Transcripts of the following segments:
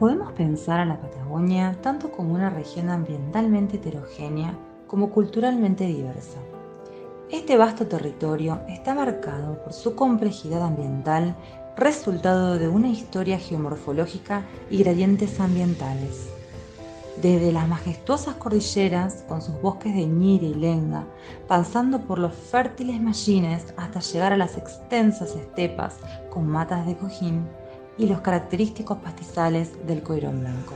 Podemos pensar a la Patagonia tanto como una región ambientalmente heterogénea como culturalmente diversa. Este vasto territorio está marcado por su complejidad ambiental, resultado de una historia geomorfológica y gradientes ambientales. Desde las majestuosas cordilleras, con sus bosques de ñire y lenga, pasando por los fértiles mallines hasta llegar a las extensas estepas con matas de cojín y los característicos pastizales del coirón blanco.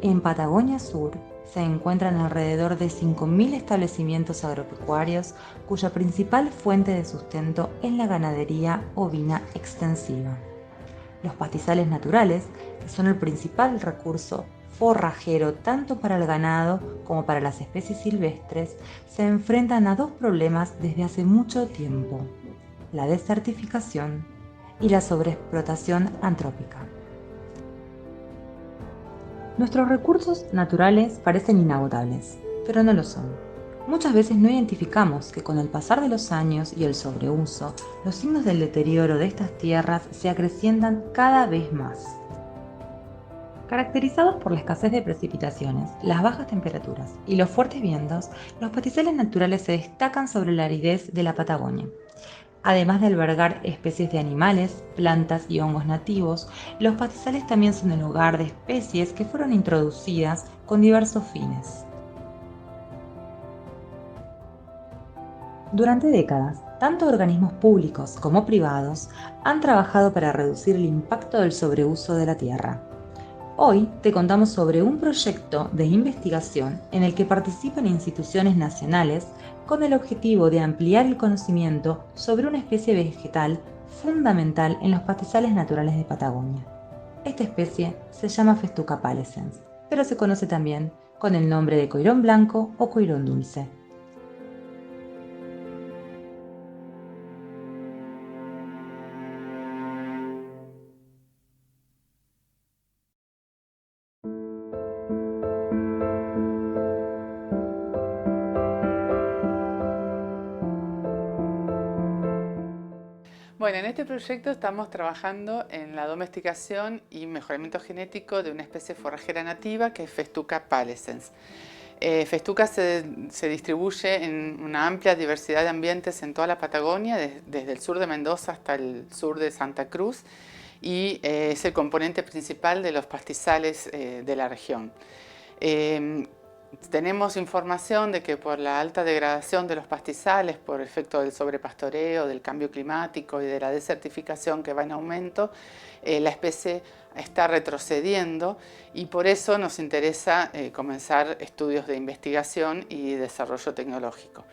En Patagonia Sur se encuentran alrededor de 5.000 establecimientos agropecuarios cuya principal fuente de sustento es la ganadería ovina extensiva. Los pastizales naturales, que son el principal recurso forrajero tanto para el ganado como para las especies silvestres, se enfrentan a dos problemas desde hace mucho tiempo: la desertificación y la sobreexplotación antrópica. Nuestros recursos naturales parecen inagotables, pero no lo son. Muchas veces no identificamos que con el pasar de los años y el sobreuso, los signos del deterioro de estas tierras se acrecientan cada vez más. Caracterizados por la escasez de precipitaciones, las bajas temperaturas y los fuertes vientos, los pastizales naturales se destacan sobre la aridez de la Patagonia. Además de albergar especies de animales, plantas y hongos nativos, los pastizales también son el hogar de especies que fueron introducidas con diversos fines. Durante décadas, tanto organismos públicos como privados han trabajado para reducir el impacto del sobreuso de la tierra. Hoy te contamos sobre un proyecto de investigación en el que participan instituciones nacionales con el objetivo de ampliar el conocimiento sobre una especie vegetal fundamental en los pastizales naturales de Patagonia. Esta especie se llama Festuca pallescens, pero se conoce también con el nombre de coirón blanco o coirón dulce. Bueno, en este proyecto estamos trabajando en la domesticación y mejoramiento genético de una especie forrajera nativa que es Festuca pallescens. Festuca se distribuye en una amplia diversidad de ambientes en toda la Patagonia, desde el sur de Mendoza hasta el sur de Santa Cruz, y es el componente principal de los pastizales de la región. Tenemos información de que por la alta degradación de los pastizales, por efecto del sobrepastoreo, del cambio climático y de la desertificación que va en aumento, la especie está retrocediendo y por eso nos interesa comenzar estudios de investigación y desarrollo tecnológico.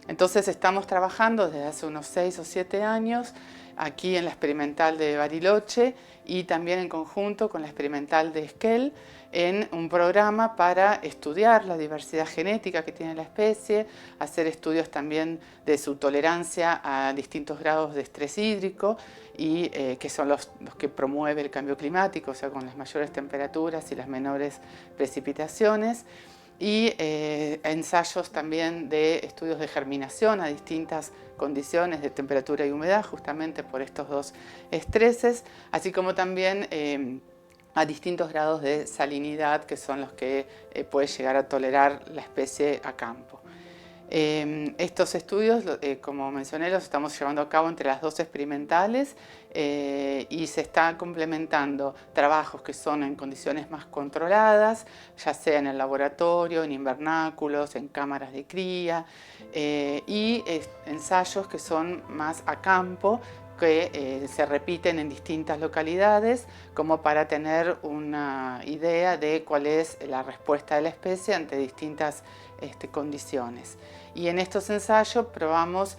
Entonces estamos trabajando desde hace unos 6 o 7 años aquí en la experimental de Bariloche y también en conjunto con la experimental de Esquel en un programa para estudiar la diversidad genética que tiene la especie, hacer estudios también de su tolerancia a distintos grados de estrés hídrico y que son los que promueve el cambio climático, o sea, con las mayores temperaturas y las menores precipitaciones, y ensayos también de estudios de germinación a distintas condiciones de temperatura y humedad, justamente por estos dos estreses, así como también a distintos grados de salinidad, que son los que puede llegar a tolerar la especie a campo. Estos estudios, como mencioné, los estamos llevando a cabo entre las dos experimentales y se están complementando trabajos que son en condiciones más controladas, ya sea en el laboratorio, en invernáculos, en cámaras de cría y ensayos que son más a campo, que se repiten en distintas localidades como para tener una idea de cuál es la respuesta de la especie ante distintas condiciones. Y en estos ensayos probamos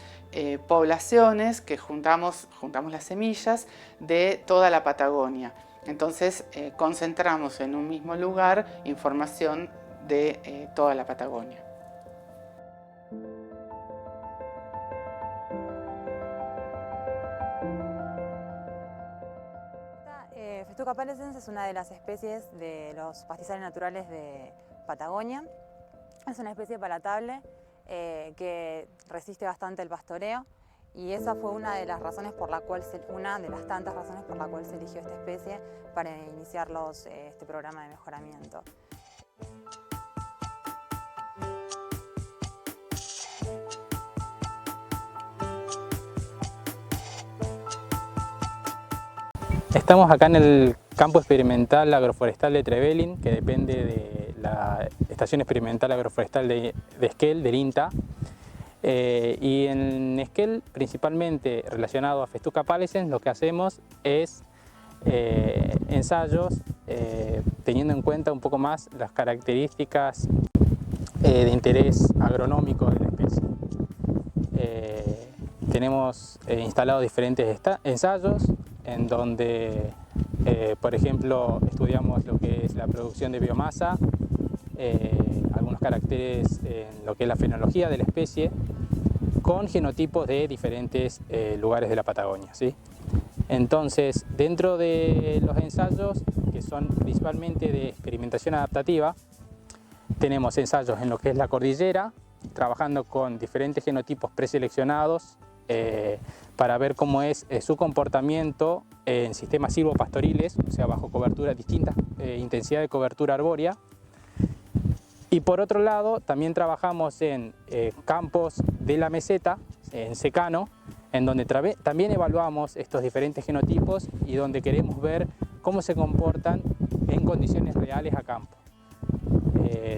poblaciones que juntamos las semillas de toda la Patagonia. Entonces concentramos en un mismo lugar información de toda la Patagonia. Festuca pallescens es una de las especies de los pastizales naturales de Patagonia. Es una especie palatable que resiste bastante el pastoreo Y esa fue una de las razones por la cual una de las tantas razones por la cual se eligió esta especie para iniciar este programa de mejoramiento. Estamos acá en el campo experimental agroforestal de Trevelin, que depende de la Estación Experimental Agroforestal de Esquel, del INTA. Y en Esquel, principalmente relacionado a Festuca pallescens, lo que hacemos es ensayos teniendo en cuenta un poco más las características de interés agronómico de la especie. Tenemos instalados diferentes ensayos en donde, por ejemplo, estudiamos lo que es la producción de biomasa, algunos caracteres en lo que es la fenología de la especie, con genotipos de diferentes lugares de la Patagonia, ¿sí? Entonces, dentro de los ensayos, que son principalmente de experimentación adaptativa, tenemos ensayos en lo que es la cordillera, trabajando con diferentes genotipos preseleccionados para ver cómo es su comportamiento en sistemas silvopastoriles, o sea, bajo cobertura, distinta intensidad de cobertura arbórea. Y por otro lado, también trabajamos en campos de la meseta, en secano, en donde también evaluamos estos diferentes genotipos y donde queremos ver cómo se comportan en condiciones reales a campo.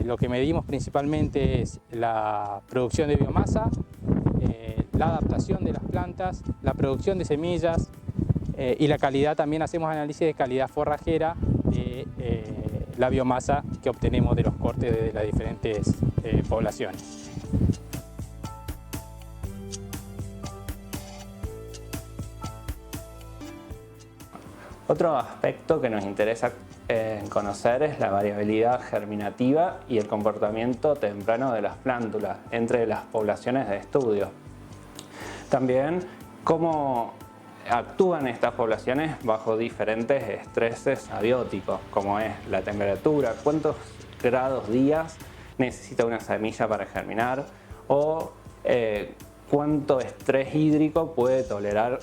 Lo que medimos principalmente es la producción de biomasa, la adaptación de las plantas, la producción de semillas y la calidad. También hacemos análisis de calidad forrajera de la biomasa que obtenemos de los cortes de las diferentes poblaciones. Otro aspecto que nos interesa conocer es la variabilidad germinativa y el comportamiento temprano de las plántulas entre las poblaciones de estudio. También cómo actúan estas poblaciones bajo diferentes estreses abióticos, como es la temperatura, cuántos grados días necesita una semilla para germinar o cuánto estrés hídrico puede tolerar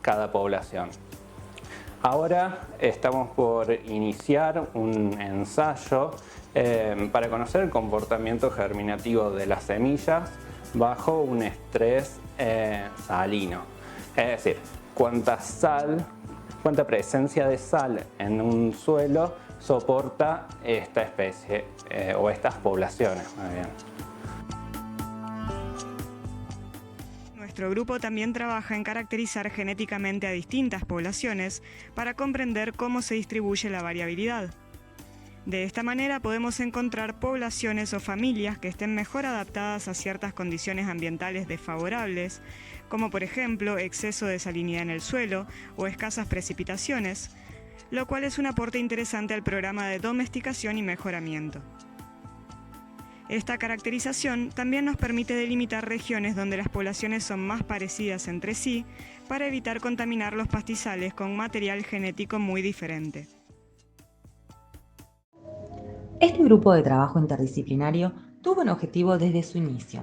cada población. Ahora estamos por iniciar un ensayo para conocer el comportamiento germinativo de las semillas bajo un estrés salino. Es decir, cuánta presencia de sal en un suelo soporta esta especie o estas poblaciones, más bien. Nuestro grupo también trabaja en caracterizar genéticamente a distintas poblaciones para comprender cómo se distribuye la variabilidad. De esta manera podemos encontrar poblaciones o familias que estén mejor adaptadas a ciertas condiciones ambientales desfavorables, como por ejemplo exceso de salinidad en el suelo o escasas precipitaciones, lo cual es un aporte interesante al programa de domesticación y mejoramiento. Esta caracterización también nos permite delimitar regiones donde las poblaciones son más parecidas entre sí para evitar contaminar los pastizales con material genético muy diferente. Este grupo de trabajo interdisciplinario tuvo un objetivo desde su inicio: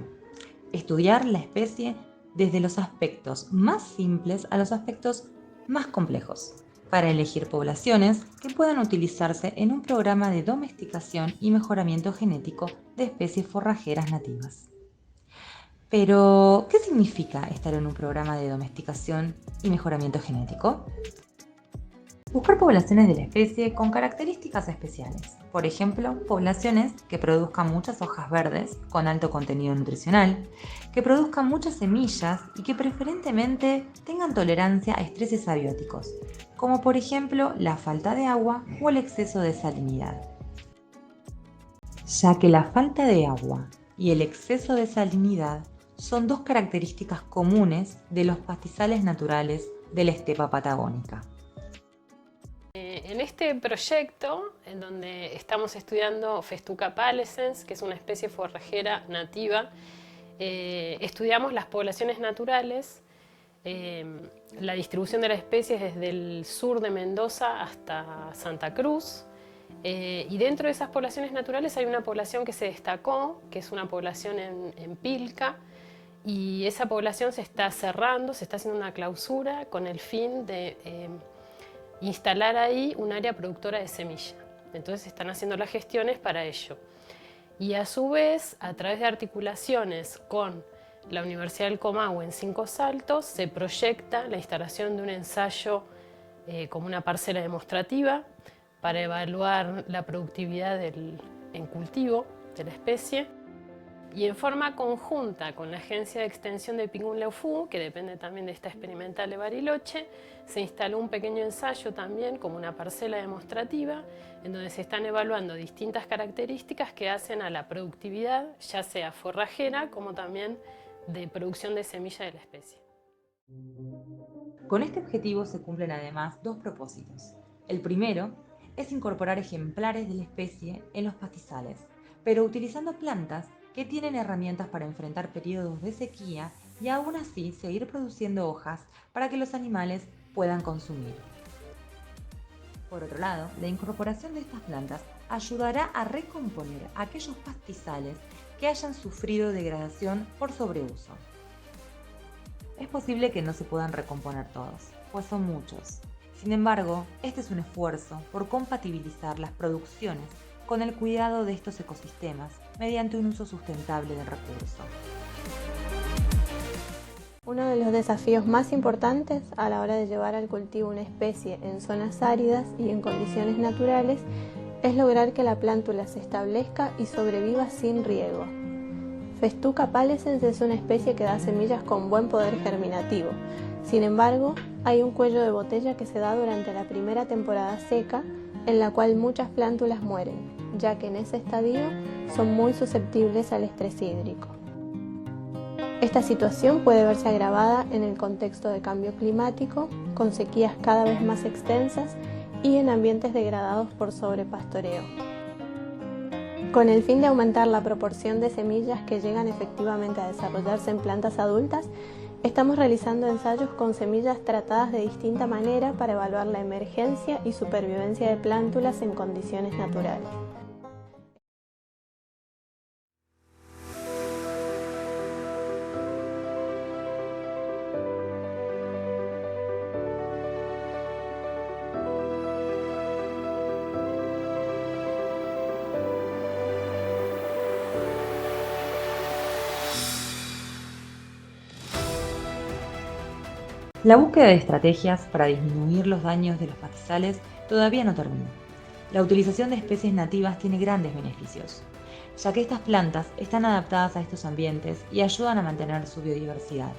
estudiar la especie desde los aspectos más simples a los aspectos más complejos, para elegir poblaciones que puedan utilizarse en un programa de domesticación y mejoramiento genético de especies forrajeras nativas. Pero, ¿qué significa estar en un programa de domesticación y mejoramiento genético? Buscar poblaciones de la especie con características especiales, por ejemplo, poblaciones que produzcan muchas hojas verdes con alto contenido nutricional, que produzcan muchas semillas y que preferentemente tengan tolerancia a estreses abióticos, como por ejemplo la falta de agua o el exceso de salinidad. Ya que la falta de agua y el exceso de salinidad son dos características comunes de los pastizales naturales de la estepa patagónica. En este proyecto, en donde estamos estudiando Festuca pallescens, que es una especie forrajera nativa, estudiamos las poblaciones naturales, la distribución de las especies desde el sur de Mendoza hasta Santa Cruz, y dentro de esas poblaciones naturales hay una población que se destacó, que es una población en Pilca, y esa población se está cerrando, se está haciendo una clausura con el fin de instalar ahí un área productora de semilla. Entonces están haciendo las gestiones para ello. Y a su vez, a través de articulaciones con la Universidad del Comahue en Cinco Saltos, se proyecta la instalación de un ensayo como una parcela demostrativa para evaluar la productividad en cultivo de la especie. Y en forma conjunta con la Agencia de Extensión de Pingun-Leufu, que depende también de esta experimental de Bariloche, se instaló un pequeño ensayo también como una parcela demostrativa, en donde se están evaluando distintas características que hacen a la productividad, ya sea forrajera como también de producción de semilla de la especie. Con este objetivo se cumplen además dos propósitos. El primero es incorporar ejemplares de la especie en los pastizales, pero utilizando plantas que tienen herramientas para enfrentar periodos de sequía y aún así seguir produciendo hojas para que los animales puedan consumir. Por otro lado, la incorporación de estas plantas ayudará a recomponer aquellos pastizales que hayan sufrido degradación por sobreuso. Es posible que no se puedan recomponer todos, pues son muchos. Sin embargo, este es un esfuerzo por compatibilizar las producciones con el cuidado de estos ecosistemas mediante un uso sustentable del recurso. Uno de los desafíos más importantes a la hora de llevar al cultivo una especie en zonas áridas y en condiciones naturales es lograr que la plántula se establezca y sobreviva sin riego. Festuca pallescens es una especie que da semillas con buen poder germinativo. Sin embargo, hay un cuello de botella que se da durante la primera temporada seca, en la cual muchas plántulas mueren, ya que en ese estadio son muy susceptibles al estrés hídrico. Esta situación puede verse agravada en el contexto de cambio climático, con sequías cada vez más extensas y en ambientes degradados por sobrepastoreo. Con el fin de aumentar la proporción de semillas que llegan efectivamente a desarrollarse en plantas adultas, estamos realizando ensayos con semillas tratadas de distinta manera para evaluar la emergencia y supervivencia de plántulas en condiciones naturales. La búsqueda de estrategias para disminuir los daños de los pastizales todavía no termina. La utilización de especies nativas tiene grandes beneficios, ya que estas plantas están adaptadas a estos ambientes y ayudan a mantener su biodiversidad.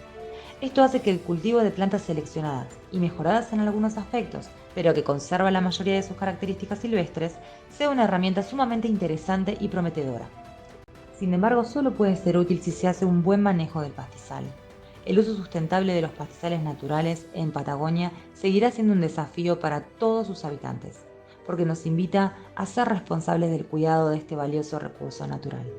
Esto hace que el cultivo de plantas seleccionadas y mejoradas en algunos aspectos, pero que conserva la mayoría de sus características silvestres, sea una herramienta sumamente interesante y prometedora. Sin embargo, solo puede ser útil si se hace un buen manejo del pastizal. El uso sustentable de los pastizales naturales en Patagonia seguirá siendo un desafío para todos sus habitantes, porque nos invita a ser responsables del cuidado de este valioso recurso natural.